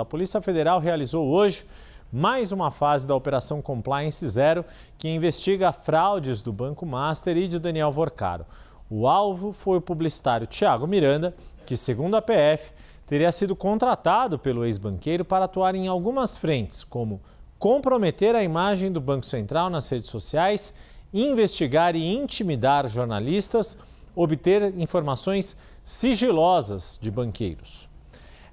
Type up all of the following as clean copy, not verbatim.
A Polícia Federal realizou hoje mais uma fase da Operação Compliance Zero, que investiga fraudes do Banco Master e de Daniel Vorcaro. O alvo foi o publicitário Thiago Miranda, que, segundo a PF, teria sido contratado pelo ex-banqueiro para atuar em algumas frentes, como comprometer a imagem do Banco Central nas redes sociais, investigar e intimidar jornalistas, obter informações sigilosas de banqueiros.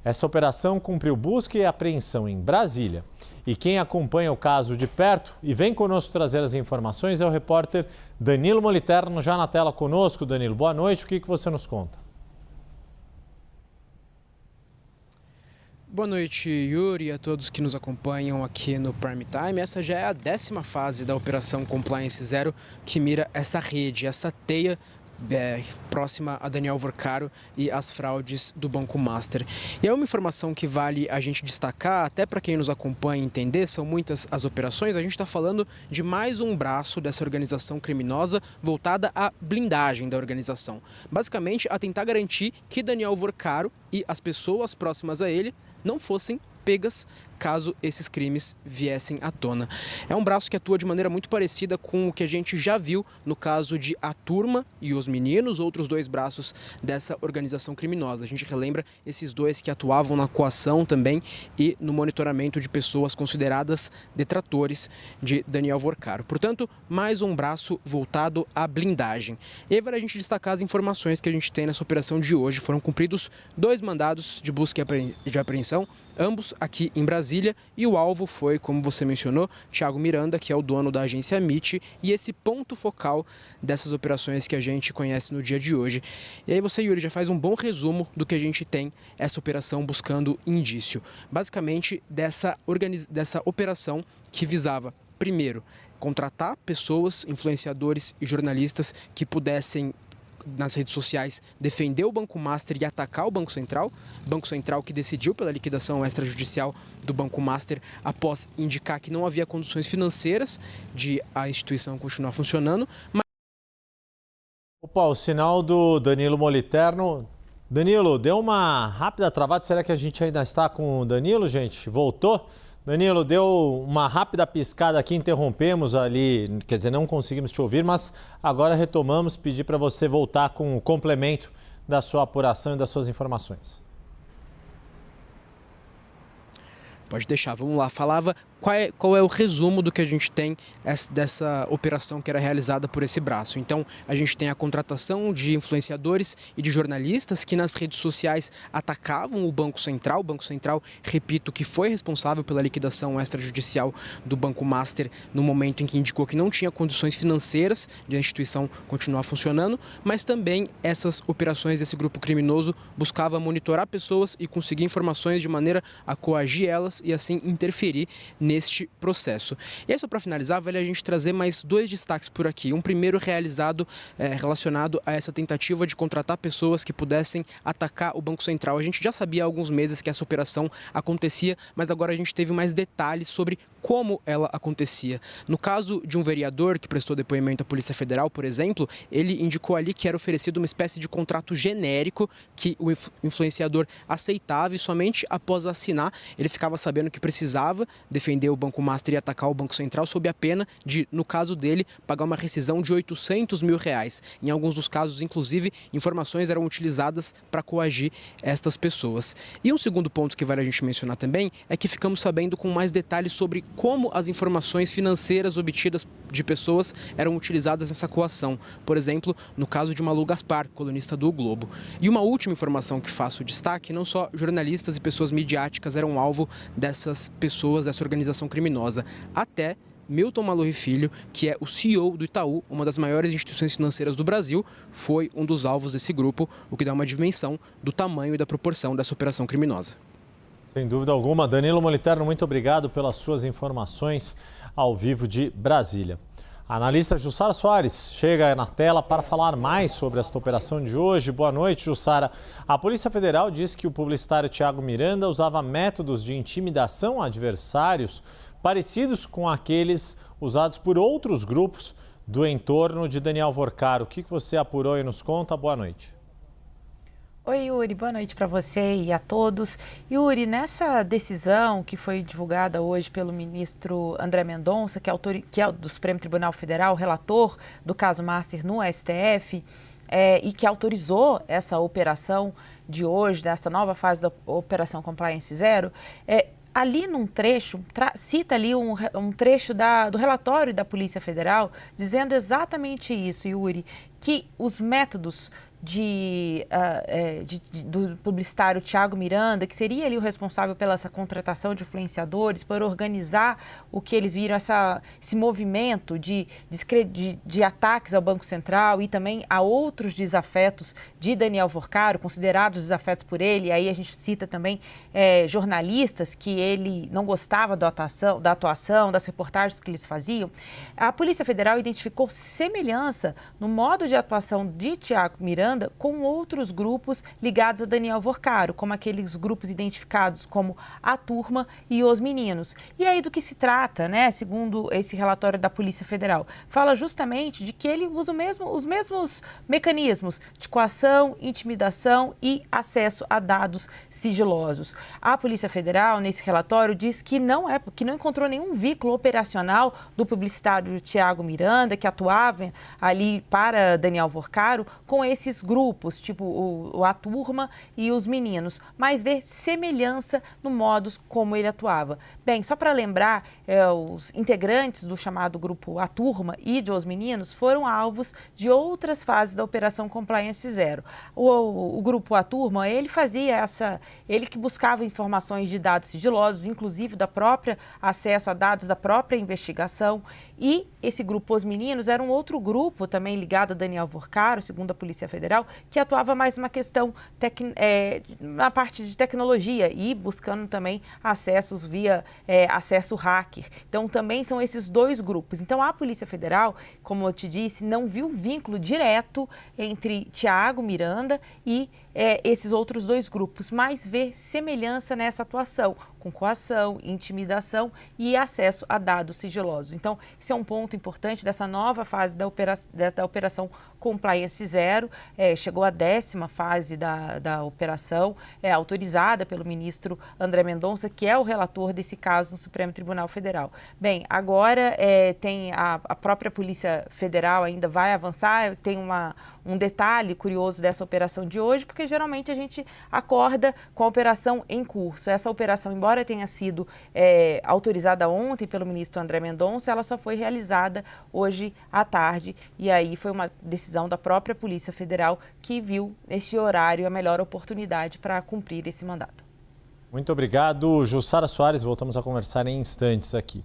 Essa operação cumpriu busca e apreensão em Brasília. E quem acompanha o caso de perto e vem conosco trazer as informações é o repórter Danilo Moliterno, já na tela conosco. Danilo, boa noite. O que você nos conta? Boa noite, Yuri, e a todos que nos acompanham aqui no Prime Time. Essa já é a 10ª fase da Operação Compliance Zero, que mira essa rede, essa teia próxima a Daniel Vorcaro e as fraudes do Banco Master. E é uma informação que vale a gente destacar, até para quem nos acompanha entender, são muitas as operações. A gente está falando de mais um braço dessa organização criminosa voltada à blindagem da organização. Basicamente, a tentar garantir que Daniel Vorcaro e as pessoas próximas a ele não fossem pegas caso esses crimes viessem à tona. É um braço que atua de maneira muito parecida com o que a gente já viu no caso de A Turma e Os Meninos, outros dois braços dessa organização criminosa. A gente relembra esses dois que atuavam na coação também e no monitoramento de pessoas consideradas detratores de Daniel Vorcaro. Portanto, mais um braço voltado à blindagem. E aí vale a gente destacar as informações que a gente tem nessa operação de hoje. Foram cumpridos 2 mandados de busca e de apreensão, ambos aqui em Brasília, e o alvo foi, como você mencionou, Thiago Miranda, que é o dono da agência MIT, e esse ponto focal dessas operações que a gente conhece no dia de hoje. E aí você, Yuri, já faz um bom resumo do que a gente tem essa operação buscando indício. Basicamente, dessa operação que visava, primeiro, contratar pessoas, influenciadores e jornalistas que pudessem nas redes sociais defender o Banco Master e atacar o Banco Central que decidiu pela liquidação extrajudicial do Banco Master após indicar que não havia condições financeiras de a instituição continuar funcionando. Opa, o sinal do Danilo Moliterno. Danilo, deu uma rápida travada. Será que a gente ainda está com o Danilo, gente? Voltou? Danilo, deu uma rápida piscada aqui, interrompemos ali, quer dizer, não conseguimos te ouvir, mas agora retomamos, pedir para você voltar com o complemento da sua apuração e das suas informações. Pode deixar, vamos lá. Falava qual é o resumo do que a gente tem dessa operação que era realizada por esse braço. Então, a gente tem a contratação de influenciadores e de jornalistas que nas redes sociais atacavam o Banco Central. O Banco Central, repito, que foi responsável pela liquidação extrajudicial do Banco Master no momento em que indicou que não tinha condições financeiras de a instituição continuar funcionando, mas também essas operações desse grupo criminoso buscava monitorar pessoas e conseguir informações de maneira a coagir elas e assim interferir neste processo. E aí, só para finalizar, vale a gente trazer mais 2 destaques por aqui. Um primeiro realizado relacionado a essa tentativa de contratar pessoas que pudessem atacar o Banco Central. A gente já sabia há alguns meses que essa operação acontecia, mas agora a gente teve mais detalhes sobre como ela acontecia. No caso de um vereador que prestou depoimento à Polícia Federal, por exemplo, ele indicou ali que era oferecido uma espécie de contrato genérico que o influenciador aceitava e somente após assinar ele ficava sabendo que precisava defender o Banco Master e atacar o Banco Central sob a pena de, no caso dele, pagar uma rescisão de R$800 mil. Em alguns dos casos, inclusive, informações eram utilizadas para coagir estas pessoas. E um segundo ponto que vale a gente mencionar também é que ficamos sabendo com mais detalhes sobre como as informações financeiras obtidas de pessoas eram utilizadas nessa coação. Por exemplo, no caso de Malu Gaspar, colunista do O Globo. E uma última informação que faço destaque, não só jornalistas e pessoas midiáticas eram alvo dessas pessoas, dessa organização criminosa. Até Milton Maluf Filho, que é o CEO do Itaú, uma das maiores instituições financeiras do Brasil, foi um dos alvos desse grupo, o que dá uma dimensão do tamanho e da proporção dessa operação criminosa. Sem dúvida alguma. Danilo Moliterno, muito obrigado pelas suas informações ao vivo de Brasília. A analista Jussara Soares chega na tela para falar mais sobre esta operação de hoje. Boa noite, Jussara. A Polícia Federal diz que o publicitário Thiago Miranda usava métodos de intimidação a adversários parecidos com aqueles usados por outros grupos do entorno de Daniel Vorcaro. O que você apurou e nos conta? Boa noite. Oi, Yuri, boa noite para você e a todos. Yuri, nessa decisão que foi divulgada hoje pelo ministro André Mendonça, que é do Supremo Tribunal Federal, relator do caso Master no STF, e que autorizou essa operação de hoje, dessa nova fase da Operação Compliance Zero, ali num trecho, cita ali um trecho do relatório da Polícia Federal, dizendo exatamente isso, Yuri, que os métodos do publicitário Tiago Miranda, que seria ali o responsável pela essa contratação de influenciadores, por organizar o que eles viram, esse movimento de ataques ao Banco Central e também a outros desafetos de Daniel Worcaro, considerados desafetos por ele. E aí a gente cita também jornalistas que ele não gostava da atuação, das reportagens que eles faziam. A Polícia Federal identificou semelhança no modo de atuação de Tiago Miranda com outros grupos ligados a Daniel Worcaro, como aqueles grupos identificados como a Turma e os Meninos. E aí do que se trata, né, segundo esse relatório da Polícia Federal? Fala justamente de que ele usa os mesmos mecanismos de coação, intimidação e acesso a dados sigilosos. A Polícia Federal, nesse relatório, diz que não encontrou nenhum vínculo operacional do publicitário Tiago Miranda, que atuava ali para Daniel Worcaro, com esses grupos, tipo a Turma e os Meninos, mas vê semelhança no modo como ele atuava. Bem, só para lembrar, os integrantes do chamado grupo A Turma e de Os Meninos foram alvos de outras fases da Operação Compliance Zero. O grupo A Turma, ele que buscava informações de dados sigilosos, inclusive da própria acesso a dados da própria investigação, e esse grupo Os Meninos era um outro grupo também ligado a Daniel Worcaro, segundo a Polícia Federal, que atuava mais numa questão na parte de tecnologia e buscando também acessos via acesso hacker. Então, também são esses dois grupos. Então, a Polícia Federal, como eu te disse, não viu vínculo direto entre Tiago Miranda e esses outros dois grupos, mas vê semelhança nessa atuação, com coação, intimidação e acesso a dados sigilosos. Então, esse é um ponto importante dessa nova fase da Operação Compliance Zero. Chegou a 10ª fase da operação, autorizada pelo ministro André Mendonça, que é o relator desse caso no Supremo Tribunal Federal. Bem, agora tem a própria Polícia Federal ainda vai avançar, tem um detalhe curioso dessa operação de hoje, porque geralmente a gente acorda com a operação em curso. Essa operação, embora tenha sido autorizada ontem pelo ministro André Mendonça, ela só foi realizada hoje à tarde, e aí foi uma decisão da própria Polícia Federal que viu neste horário a melhor oportunidade para cumprir esse mandato. Muito obrigado, Jussara Soares. Voltamos a conversar em instantes aqui.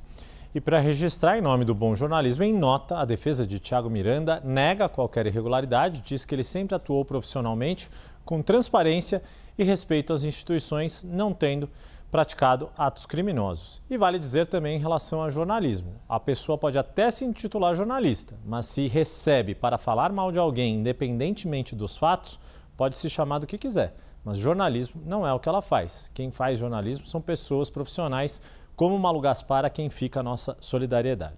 E para registrar em nome do bom jornalismo, em nota, a defesa de Tiago Miranda nega qualquer irregularidade, diz que ele sempre atuou profissionalmente, com transparência e respeito às instituições, não tendo praticado atos criminosos. E vale dizer também em relação ao jornalismo. A pessoa pode até se intitular jornalista, mas se recebe para falar mal de alguém, independentemente dos fatos, pode se chamar do que quiser. Mas jornalismo não é o que ela faz. Quem faz jornalismo são pessoas profissionais, como Malu Gaspar, a quem fica a nossa solidariedade.